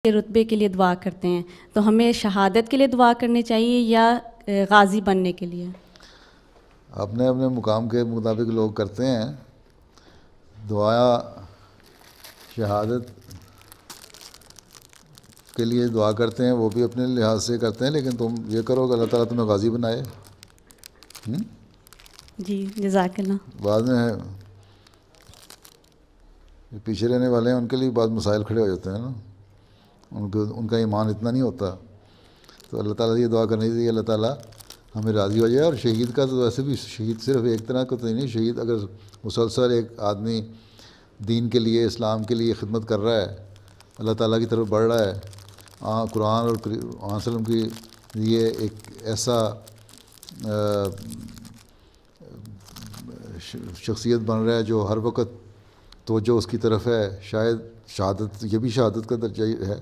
کے رتبے کے لیے دعا کرتے ہیں، تو ہمیں شہادت کے لیے دعا کرنی چاہیے یا غازی بننے کے لیے؟ اپنے اپنے مقام کے مطابق لوگ کرتے ہیں دعا، شہادت کے لیے دعا کرتے ہیں، وہ بھی اپنے لحاظ سے کرتے ہیں، لیکن تم یہ کرو کہ اللہ تعالیٰ تمہیں غازی بنائے۔ جی جزاک اللہ۔ بعد میں پیچھے رہنے والے ہیں ان کے لیے بعض مسائل کھڑے ہو جاتے ہیں نا، ان کا ایمان اتنا نہیں ہوتا، تو اللہ تعالیٰ سے یہ دعا کرنی چاہیے اللہ تعالیٰ ہمیں راضی ہو جائے۔ اور شہید کا تو ویسے بھی شہید صرف ایک طرح کا تو نہیں، شہید اگر مسلسل ایک آدمی دین کے لیے، اسلام کے لیے خدمت کر رہا ہے، اللہ تعالیٰ کی طرف بڑھ رہا ہے، قرآن اور وسلم کی یہ ایک ایسا شخصیت بن رہا ہے جو ہر وقت توجہ اس کی طرف ہے، شاید شہادت، یہ بھی شہادت کا درجہ ہے۔